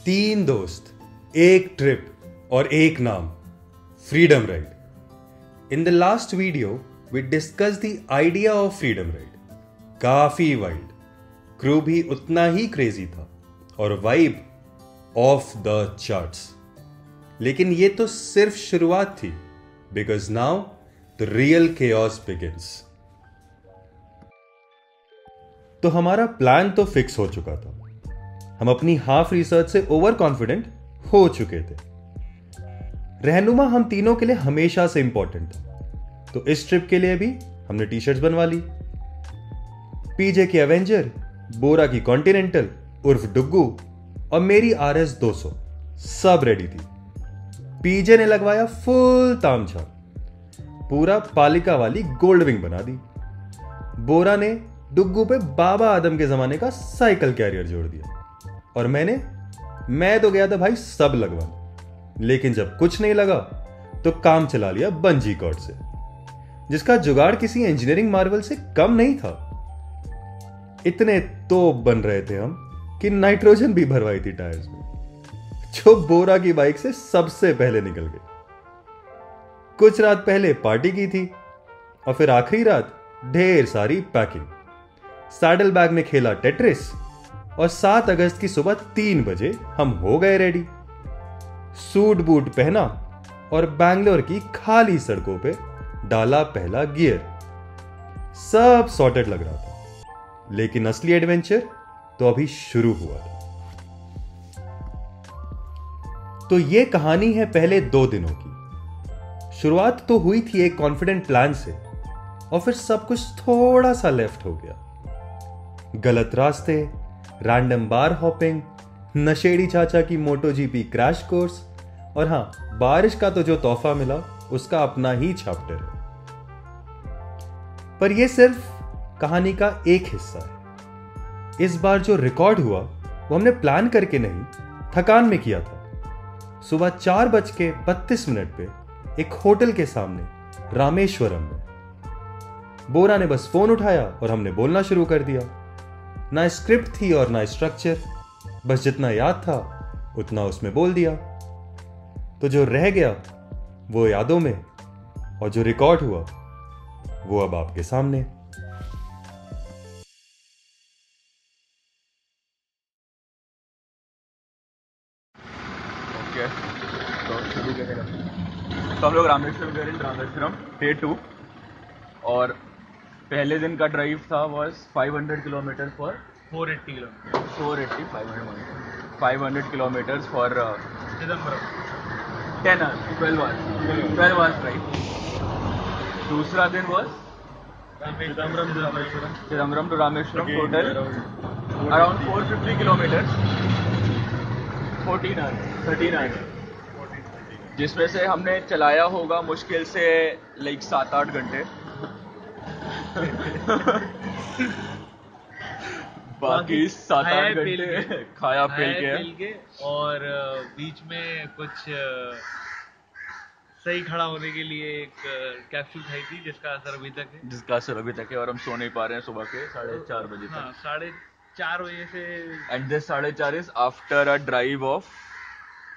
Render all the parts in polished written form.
तीन दोस्त, एक ट्रिप और एक नाम, freedom ride. In the last video we discuss the idea of freedom ride. काफी वाइल्ड, क्रू भी उतना ही क्रेजी था और वाइब ऑफ द चार्ट्स। लेकिन ये तो सिर्फ शुरुआत थी, because now the real chaos begins. तो हमारा प्लान तो फिक्स हो चुका था। हम अपनी हाफ रिसर्च से ओवर कॉन्फिडेंट हो चुके थे। रहनुमा हम तीनों के लिए हमेशा से इंपॉर्टेंट था, तो इस ट्रिप के लिए भी हमने टी शर्ट्स बनवा ली। पीजे की एवेंजर, बोरा की कॉन्टिनेंटल उर्फ डुग्गू और मेरी RS 200 सब रेडी थी। पीजे ने लगवाया फुल तामझाम, पूरा पालिका वाली गोल्ड विंग बना दी। बोरा ने डुग्गू पे बाबा आदम के जमाने का साइकिल कैरियर जोड़ दिया और मैं तो गया था भाई सब लगवाने। लेकिन जब कुछ नहीं लगा तो काम चला लिया बंजी कॉर्ड से, जिसका जुगाड़ किसी इंजीनियरिंग मार्वल से कम नहीं था। इतने तोप बन रहे थे हम कि नाइट्रोजन भी भरवाई थी टायर्स में, जो बोरा की बाइक से सबसे पहले निकल गए। कुछ रात पहले पार्टी की थी और फिर आखिरी रात ढेर सारी पैकिंग। सैडल बैग में खेला टेट्रिस और 7 अगस्त की सुबह 3 बजे हम हो गए रेडी। सूट बूट पहना और बैंगलोर की खाली सड़कों पे डाला पहला गियर। सब सॉर्टेड लग रहा था, लेकिन असली एडवेंचर तो अभी शुरू हुआ था। तो ये कहानी है पहले 2 दिनों की। शुरुआत तो हुई थी एक कॉन्फिडेंट प्लान से, और फिर सब कुछ थोड़ा सा लेफ्ट हो गया। गलत रास्ते, रैंडम बार हॉपिंग, नशेड़ी चाचा की मोटो जीपी क्रैश कोर्स, और हां, बारिश का तो जो तोहफा मिला उसका अपना ही चैप्टर है। पर यह सिर्फ कहानी का एक हिस्सा है। इस बार जो रिकॉर्ड हुआ वो हमने प्लान करके नहीं, थकान में किया था। सुबह 4:32 पे एक होटल के सामने रामेश्वरम में। बोरा ने बस फोन उठाया और हमने बोलना शुरू कर दिया। ना स्क्रिप्ट थी और ना स्ट्रक्चर, बस जितना याद था उतना उसमें बोल दिया। तो जो रह गया वो यादों में, और जो रिकॉर्ड हुआ वो अब आपके सामने। ओके, तो शुरू करेंगे। तो हम लोग रामेश्वरम गए, रामेश्वरम डे 2, और पहले दिन का ड्राइव था was 500 kilometre for 480 kilometre 500 kilometre for Chidambaram 12 hours drive. दूसरा दिन was Chidambaram to Rameswaram, total around 450 kilometre, 13 hours, जिसमें से हमने चलाया होगा मुश्किल से लाइक 7-8 घंटे। बाकी 7-8 घंटे खाया पील के और बीच में कुछ सही खड़ा होने के लिए एक कैप्सूल खाई थी, जिसका असर अभी तक है, और हम सो नहीं पा रहे हैं सुबह के 4:30 बजे तक। हाँ, 4:30 बजे से। And this 4:30 is after a drive of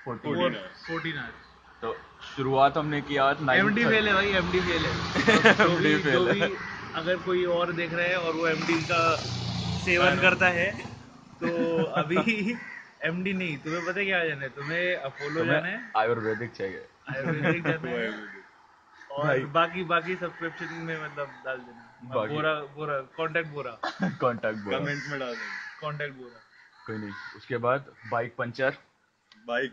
14 hours। तो शुरुआत हमने किया MD फेल है भाई, MD फेल है। जो भी अगर कोई और देख रहे हैं और वो MD का सेवन करता है, तो अभी MD नहीं, तुम्हें पता क्या जाना है, तुम्हें अपोलो जाना है, आयुर्वेदिक चाहिए, आयुर्वेदिक जाना है, और बाकी सब्सक्रिप्शन में मतलब डाल देना। बोरा कॉन्टैक्ट बोरा कमेंट में डाल देना, कॉन्टैक्ट बोरा। कोई नहीं। उसके बाद बाइक पंचर, बाइक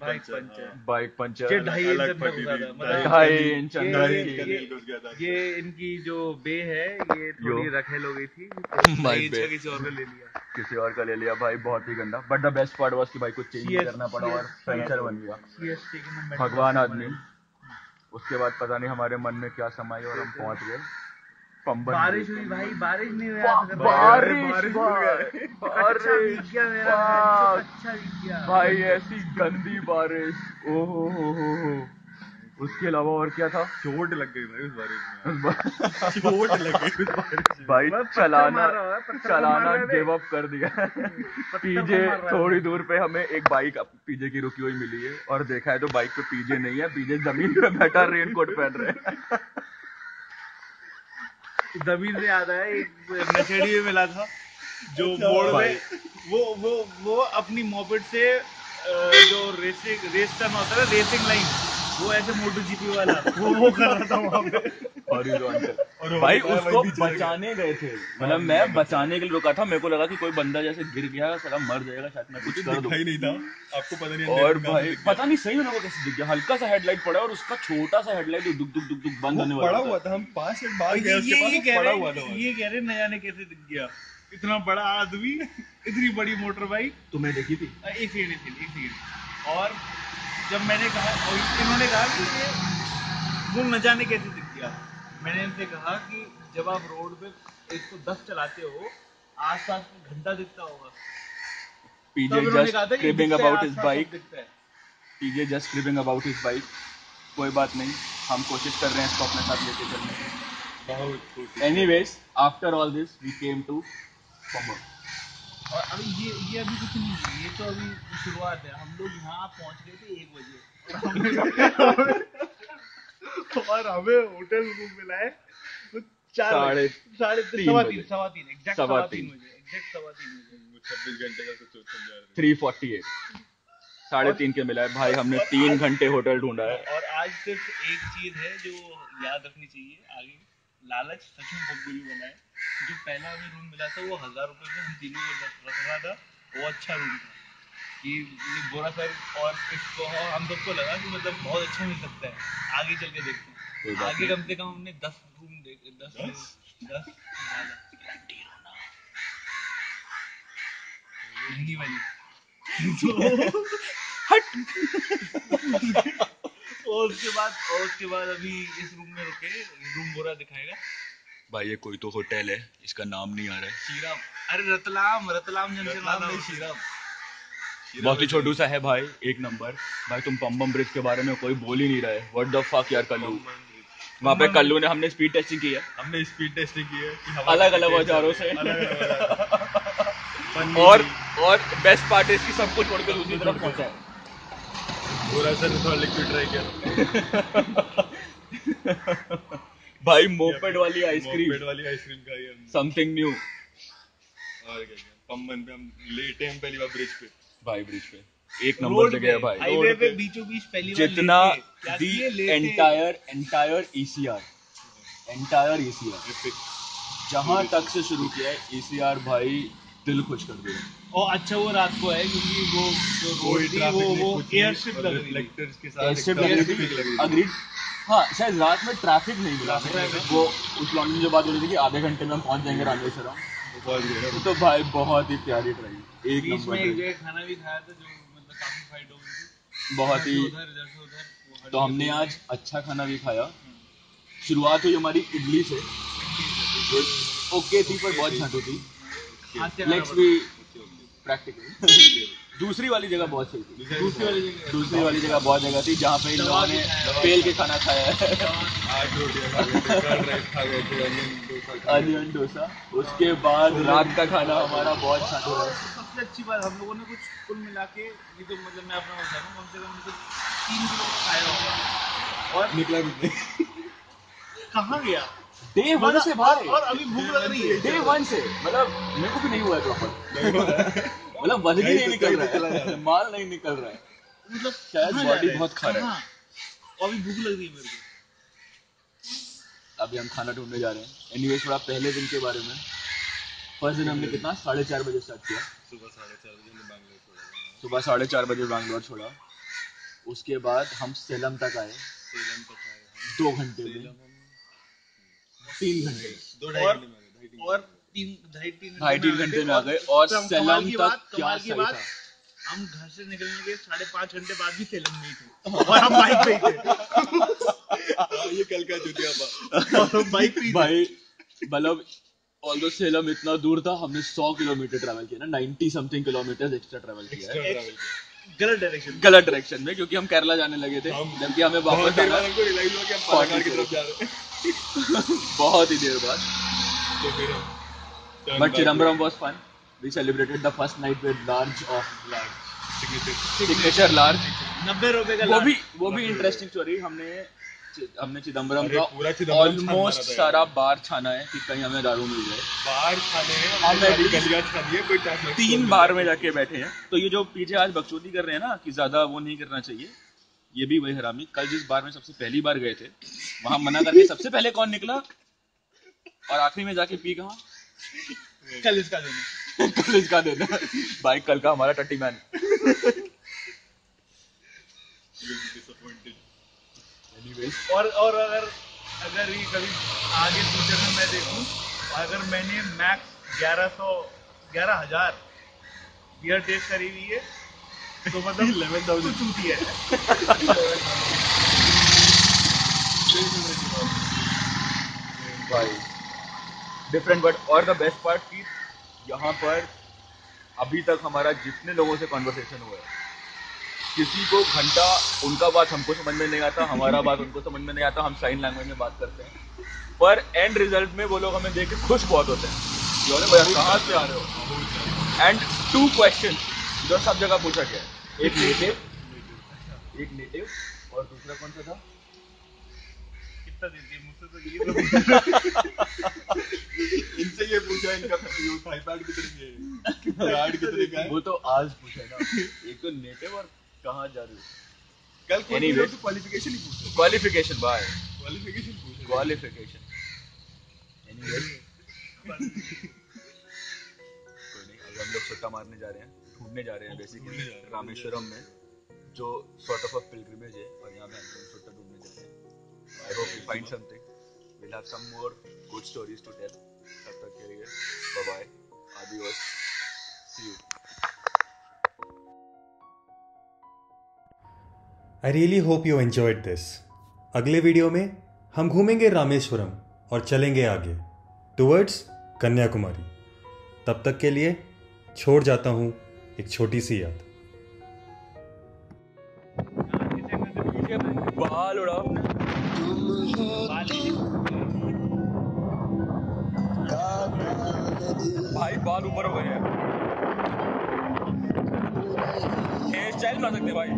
पंचर ये 2.5 इंच तक होता था, मतलब 2.5 इंच। ये इनकी जो बे है ये थोड़ी रखेल हो गई थी, तो किसी और का ले लिया भाई, बहुत ही गंदा। But the best part was कि भाई कुछ चेंज करना पड़ा और पंचर बन गया। भगवान आदमी। उसके बाद पता नहीं हमारे मन में क्या समाई और हम पहुंच गए पंबन। बारिश हुई भाई, बारिश नहीं हुआ, भाई, ऐसी गंदी बारिश, ओहो हो। उसके अलावा और क्या था? चोट लग गई भाई उस बारिश में। चोट लग गई उस बारिश में भाई। चलाना गिव अप कर दिया। पीजे थोड़ी दूर पे हमें एक बाइक पीजे की रुकी हुई मिली है और देखा है तो बाइक पे पीजे नहीं है, पीजे जमीन पे बैठा रेनकोट पहन रहे। जमीन से याद आया, एक नशेड़ी में मिला था जो मोड़ में वो अपनी मोपेड से जो रेस करना होता है रेसिंग लाइन, वो ऐसे मोटो जीपी वाला वो कर रहा था वहाँ पे। और भाई उसको बचाने गए थे, मतलब मैं बचाने के लिए रुका था। मेरे को लगा कि कोई बंदा जैसे गिर गया, साला मर जाएगा शायद, मैं कुछ कर दूं। नहीं था आपको पता नहीं। और भाई पता नहीं सही में लोगों को कैसे दिख गया, हल्का सा हेडलाइट पड़ा और उसका छोटा सा हेडलाइट दुक दुक दुक दुक बंद होने वाला हुआ था। हम 5 मिनट बाद गए उसके पास, पड़ा हुआ था। ये कह रहे न जाने कैसे दिख गया, इतना बड़ा आदमी, इतनी बड़ी मोटर बाइक। तुम्हें देखी थी? एक सेकंड। और जब मैंने कहा, और इन्होंने कहा कि वो न जाने कैसे दिख गया, मैंने इनसे कहा कि जब आप रोड पे 110 चलाते हो, आसपास में घंटा दिखता होगा। PJ just cribbing about his bike. PJ just cribbing about his bike. कोई बात नहीं, हम कोशिश कर रहे हैं इसको अपने साथ लेके चलने की। Anyways, after all this, we came to Pambam. और अभी ये अभी कुछ नहीं है, ये तो अभी शुरुआत है। हम लोग यहाँ पहुँच गए थे 1 बजे और हमें होटल रूम मिला है 3:30 एग्जैक्ट 26 घंटे का तो 3:48 3:30 के मिला है भाई। हमने 3 घंटे होटल ढूंढा है। और आज सिर्फ एक चीज है जो याद रखनी चाहिए आगे, लालच सच में बहुत बुरी बना है। जो पहला हमें रूम मिला था वो 1000 रुपए में हम तीनों को रख रहा था, वो अच्छा रूम था। ये गोरा सर और इसको हम सबको लगा कि मतलब बहुत अच्छा मिल सकता है, आगे चल के देखते हैं। आगे कम से कम हमने 10 रूम देखे, 10 महंगी वाली और उसके बाद अभी इस रूम में रुके, रूम गोरा दिखाएगा भाई। ये कोई तो होटल है, इसका नाम नहीं आ रहा है। श्रीराम, अरे रतलाम जंक्शन वाला श्रीराम। बहुत ही छोटू सा है भाई, 1 नंबर। भाई तुम पंबम ब्रिज के बारे में कोई बोल ही नहीं रहा है। व्हाट द फक यार। कल्लू वहाँ पे कल्लू ने हमने स्पीड टेस्टिंग की है, अलग अलग औजारों से। और बेस्ट पार्ट है इसकी, सबको छोड़ के दूसरी तरफ पहुंचा है। पूरा सर थोड़ा लिक्विड ट्राई किया भाई मोपेड वाली आइसक्रीम खाई हमने, समथिंग न्यू। और क्या पंबन पे हम लेटे हैं पहली बार ब्रिज पे। भाई ब्रिज पे 1 नंबर जगह है भाई, हाईवे पे बीचों बीच पहली बार। जितना एंटायर ECR जहां तक से शुरू किया है ECR भाई, दिल खुश कर दिया। और अच्छा वो रात को है क्योंकि वो जो रोड थी वो एयरशिप लग रही थी। अग्रीड। हाँ शायद रात में ट्रैफिक नहीं मिला। वो उस लॉन्ग में जो बात हो रही थी कि आधे घंटे में हम पहुंच जाएंगे रामेश्वरम, तो भाई बहुत ही प्यारी ड्राइव, 1 नंबर। एक जगह खाना भी खाया था जो मतलब काफी फाइट हो गई थी, बहुत ही। तो हमने आज अच्छा खाना भी खाया। शुरुआत हुई हमारी इडली से, ओके थी पर बहुत छाटू थी। Let's be practical. दूसरी वाली जगह बहुत सही थी। दूसरी वाली जगह बहुत जगह थी जहाँ पे इन लोगों ने पेल के खाना खाया है। अनियन डोसा। उसके बाद रात का खाना हमारा बहुत छाटू रहा। सबसे अच्छी बात हम लोगों ने कुछ कुल मिला के, ये तो मतलब मैं अपना बता रहा हूँ, कम से कम 3 किलो खाया होगा और निकला भी नहीं। कहाँ गया Day 1 से भाई। और अभी भूख लग रही है Day 1 से, मतलब मेरे को भी नहीं हुआ है प्रॉपर, मतलब वजन ही नहीं निकल रहा है, माल नहीं निकल रहा है, मतलब शायद बॉडी बहुत खा रहा है। और अभी भूख लग रही है मेरे को। अभी हम खाना ढूंढने जा रहे हैं। एनीवेज थोड़ा पहले दिन के बारे में। फर्स्ट दिन हमने कितना 4:30 बजे स्टार्ट किया। सुबह 4:30 बजे बैंगलोर छोड़ा। उसके बाद हम सेलम तक आए 2 घंटे में, 3 घंटे और 2.5-3 घंटे में आ गए। और सेलम तक क्या सही था, हम घर से निकलने के 5.5 घंटे बाद भी सेलम में ही थे और हम बाइक पे ही थे। ये कल का चुतिया बाइक पे भाई। मतलब ऑल्दो सेलम इतना दूर था, हमने 100 किलोमीटर ट्रैवल किया ना, 90 समथिंग किलोमीटर एक्स्ट्रा ट्रैवल किया है। गलत डायरेक्शन में, क्योंकि हम केरला जाने लगे थे, जबकि हमें वापस आना की तरफ जा रहे हैं बहुत ही देर बाद। तो फिर हम but Chidambaram was fun. We celebrated the first night with large of signature large. 90 रुपए का वो भी इंटरेस्टिंग स्टोरी। हमने चिदम्बरम का पूरा चिदम्बरम ऑलमोस्ट सारा बार छाना है कि कहीं हमें दारू मिल जाए। बार छाने हमें गलियां छानी है, कोई टाइम 3 बार में जाके बैठे हैं। तो ये जो पीछे आज बकचोदी कर रहे हैं ना कि ज्यादा वो नहीं करना चाहिए, ये भी वही हरामी। कल जिस बार में सबसे पहली बार गए थे, वहां मना करके सबसे पहले कौन निकला और आखिरी में जाके पी कहाँ? कल इसका देना भाई, कल का हमारा टट्टी मैन। और अगर ये कभी आगे फ्यूचर में मैं देखूं, अगर मैंने मैक्स 11,000 बियर टेस्ट करी हुई है तो मतलब 11,000 चूती है। भाई डिफरेंट। बट और द बेस्ट पार्ट की यहाँ पर अभी तक हमारा जितने लोगों से कॉन्वर्सेशन हुआ है, किसी को घंटा उनका बात हमको समझ में नहीं आता, हमारा बात उनको समझ में नहीं आता, हम साइन लैंग्वेज में बात करते हैं, पर एंड रिजल्ट में वो लोग हमें देख के खुश बहुत होते हैं। भैया कहाँ से आ रहे हो? एंड 2 क्वेश्चन जो सब जगह पूछा गया है, एक नेटिव और दूसरा कौन सा था? कितना देती है मुझसे तो ये इनसे ये पूछा, इनका थाईपैड कितने का है? वो तो आज पूछा ना। एक तो नेटिव और कहाँ जा रहे हो? कल क्वालिफिकेशन ही पूछो। क्वालिफिकेशन भाई, क्वालिफिकेशन। एनीवेज कोई नहीं। अब हम लोग सुट्टा मारने जा रहे हैं, ढूंढने जा रहे हैं बेसिकली रामेश्वरम में, जो सॉर्ट ऑफ अ पिलग्रिमेज है, और यहाँ में हम सुट्टा ढूंढने जा रहे हैं। I hope we find something. we'll have some more good stories to tell. तब तक के लिए bye bye, adios, see you. I really hope you enjoyed this. अगले वीडियो में हम घूमेंगे रामेश्वरम और चलेंगे आगे टुवर्ड्स कन्याकुमारी। तब तक के लिए छोड़ जाता हूँ एक छोटी सी याद। बाल उड़ाओ। भाई बाल ऊपर हो गए हैं, हेयर स्टाइल बना सकते भाई।